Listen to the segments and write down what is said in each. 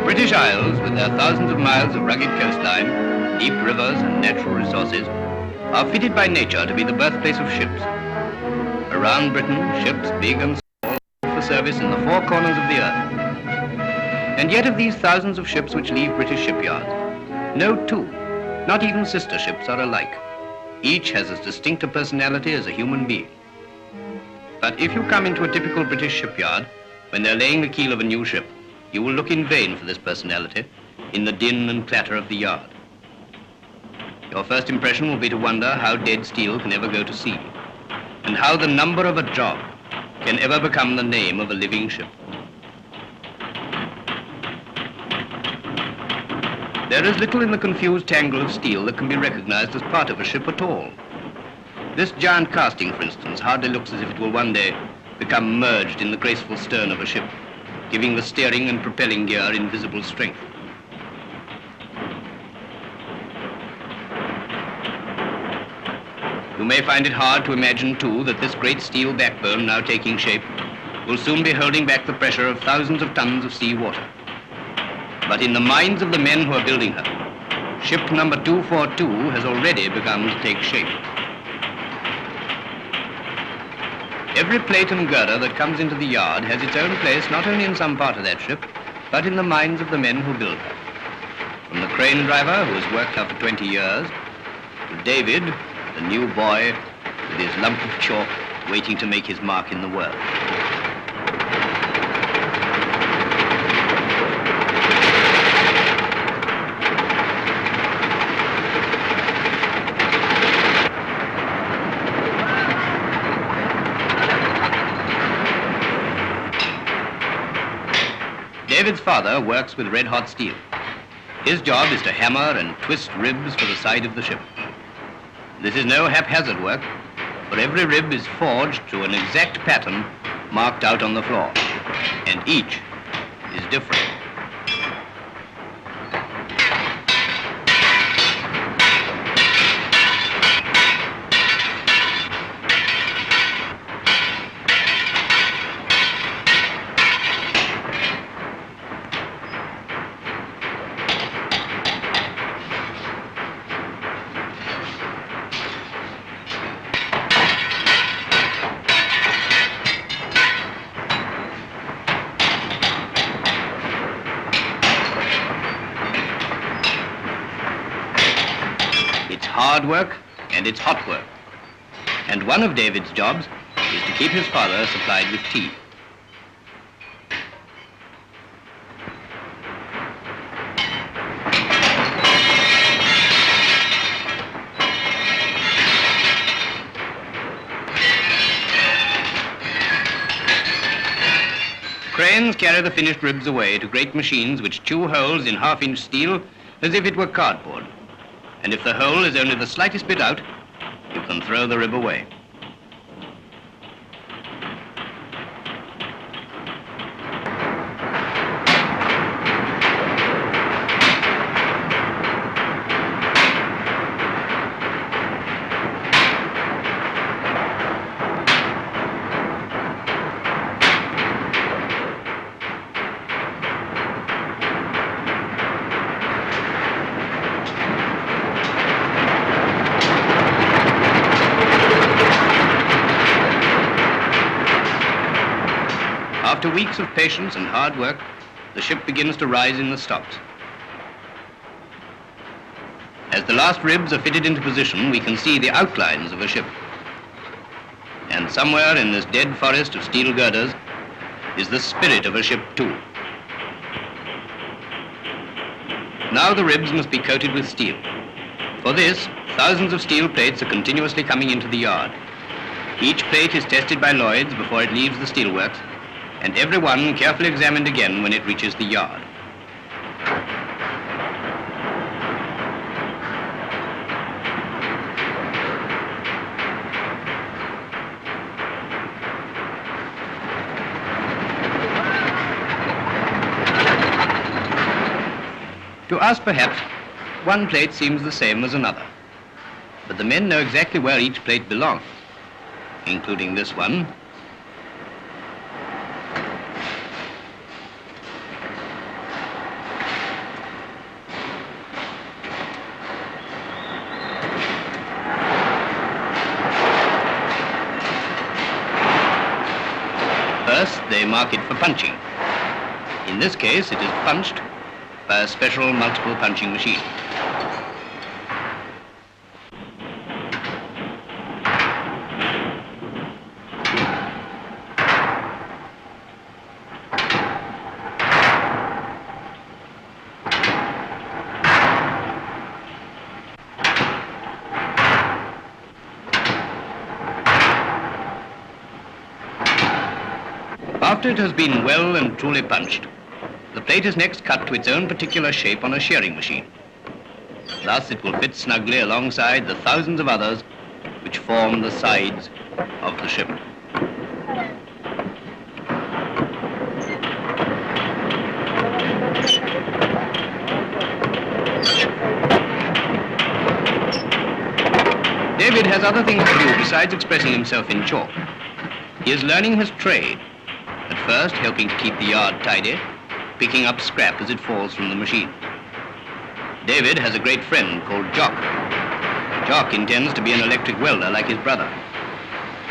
British Isles, with their thousands of miles of rugged coastline, deep rivers and natural resources, are fitted by nature to be the birthplace of ships. Around Britain, ships, big and small, for service in the four corners of the earth. And yet of these thousands of ships which leave British shipyards, no two, not even sister ships, are alike. Each has as distinct a personality as a human being. But if you come into a typical British shipyard, when they're laying the keel of a new ship, you will look in vain for this personality in the din and clatter of the yard. Your first impression will be to wonder how dead steel can ever go to sea, and how the number of a job can ever become the name of a living ship. There is little in the confused tangle of steel that can be recognized as part of a ship at all. This giant casting, for instance, hardly looks as if it will one day become merged in the graceful stern of a ship, giving the steering and propelling gear invisible strength. You may find it hard to imagine, too, that this great steel backbone now taking shape will soon be holding back the pressure of thousands of tons of sea water. But in the minds of the men who are building her, ship number 242 has already begun to take shape. Every plate and girder that comes into the yard has its own place not only in some part of that ship, but in the minds of the men who build her. From the crane driver, who has worked her for 20 years, to David, the new boy, with his lump of chalk, waiting to make his mark in the world. David's father works with red-hot steel. His job is to hammer and twist ribs for the side of the ship. This is no haphazard work, for every rib is forged to an exact pattern marked out on the floor, and each is different. Hard work and it's hot work. And one of David's jobs is to keep his father supplied with tea. Cranes carry the finished ribs away to great machines which chew holes in half-inch steel as if it were cardboard. And if the hole is only the slightest bit out, you can throw the rib away. After weeks of patience and hard work, the ship begins to rise in the stocks. As the last ribs are fitted into position, we can see the outlines of a ship. And somewhere in this dead forest of steel girders is the spirit of a ship too. Now the ribs must be coated with steel. For this, thousands of steel plates are continuously coming into the yard. Each plate is tested by Lloyd's before it leaves the steelworks, and every one carefully examined again when it reaches the yard. To us, perhaps, one plate seems the same as another, but the men know exactly where each plate belongs, including this one. First, they mark it for punching. In this case, it is punched by a special multiple punching machine. After it has been well and truly punched, the plate is next cut to its own particular shape on a shearing machine. Thus it will fit snugly alongside the thousands of others which form the sides of the ship. David has other things to do besides expressing himself in chalk. He is learning his trade, at first helping to keep the yard tidy, picking up scrap as it falls from the machine. David has a great friend called Jock. Jock intends to be an electric welder like his brother.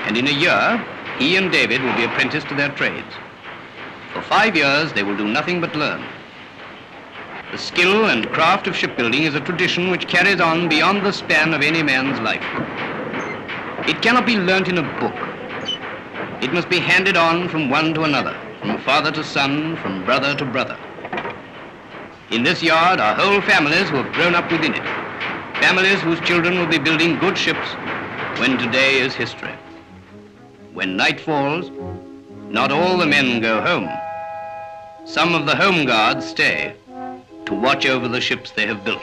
And in a year, he and David will be apprenticed to their trades. For 5 years, they will do nothing but learn. The skill and craft of shipbuilding is a tradition which carries on beyond the span of any man's life. It cannot be learnt in a book. It must be handed on from one to another, from father to son, from brother to brother. In this yard are whole families who have grown up within it, families whose children will be building good ships when today is history. When night falls, not all the men go home. Some of the home guards stay to watch over the ships they have built.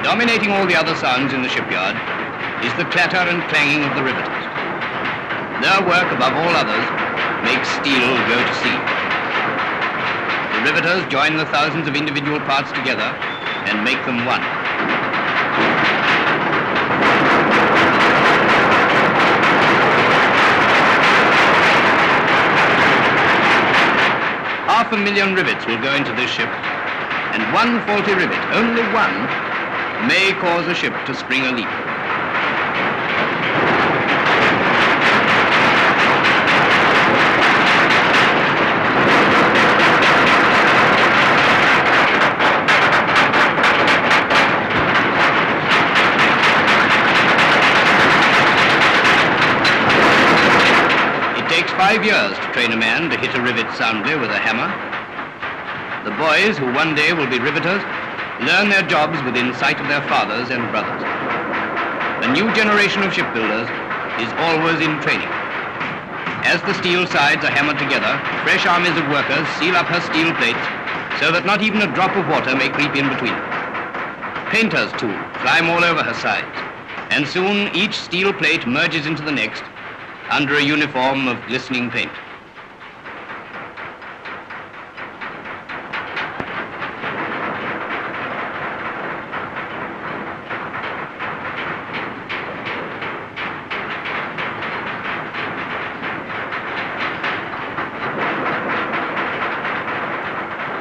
Dominating all the other sounds in the shipyard is the clatter and clanging of the riveters. Their work, above all others, makes steel go to sea. The riveters join the thousands of individual parts together and make them one. 500,000 rivets will go into this ship, and one faulty rivet, only one, may cause a ship to spring a leak. 5 years to train a man to hit a rivet soundly with a hammer. The boys, who one day will be riveters, learn their jobs within sight of their fathers and brothers. A new generation of shipbuilders is always in training. As the steel sides are hammered together, fresh armies of workers seal up her steel plates so that not even a drop of water may creep in between them. Painters, too, climb all over her sides, and soon each steel plate merges into the next under a uniform of glistening paint.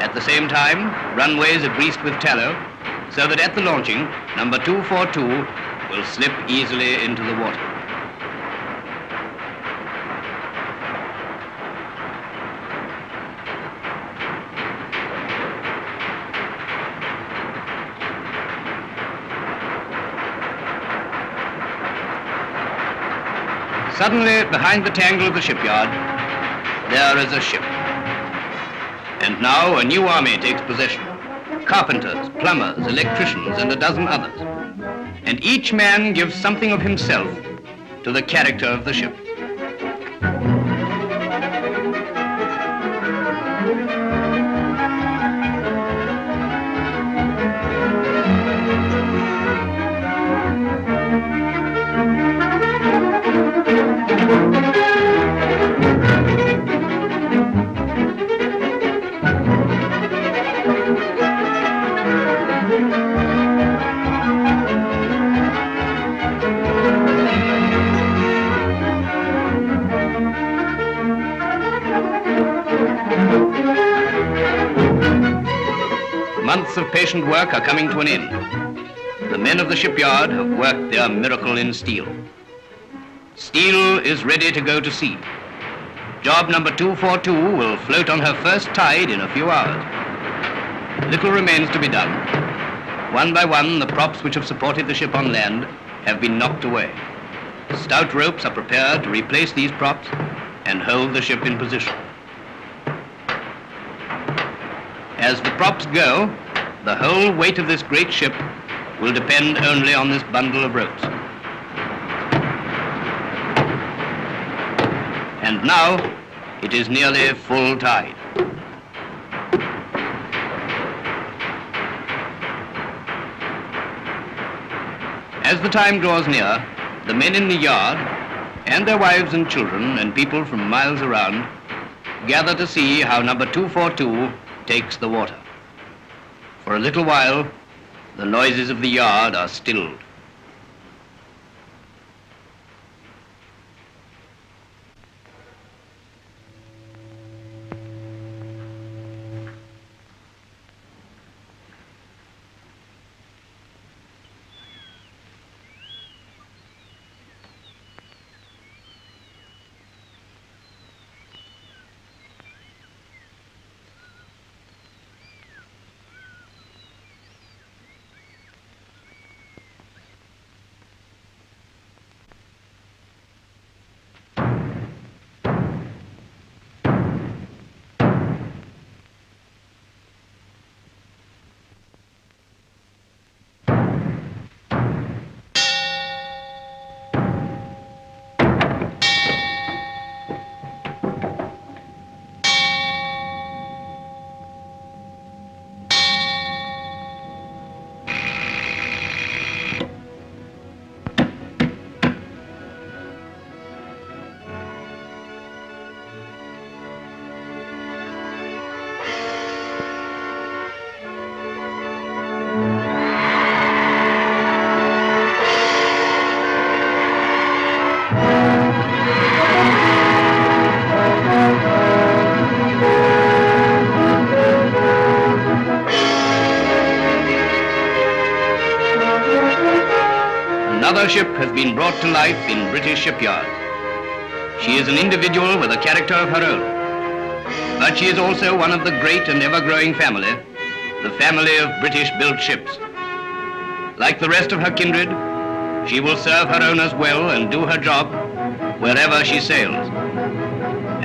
At the same time, runways are greased with tallow so that at the launching, number 242 will slip easily into the water. Suddenly, behind the tangle of the shipyard, there is a ship. And now a new army takes possession. Carpenters, plumbers, electricians, and a dozen others. And each man gives something of himself to the character of the ship. Months of patient work are coming to an end. The men of the shipyard have worked their miracle in steel. Steel is ready to go to sea. Job number 242 will float on her first tide in a few hours. Little remains to be done. One by one, the props which have supported the ship on land have been knocked away. Stout ropes are prepared to replace these props and hold the ship in position. As the props go, the whole weight of this great ship will depend only on this bundle of ropes. And now, it is nearly full tide. As the time draws near, the men in the yard, and their wives and children and people from miles around, gather to see how number 242 takes the water. For a little while, the noises of the yard are stilled. Another ship has been brought to life in British shipyards. She is an individual with a character of her own. But she is also one of the great and ever-growing family, the family of British-built ships. Like the rest of her kindred, she will serve her owners well and do her job wherever she sails.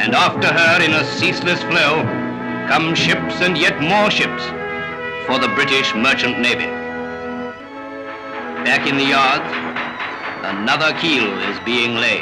And after her, in a ceaseless flow, come ships and yet more ships for the British Merchant Navy. Back in the yards, another keel is being laid.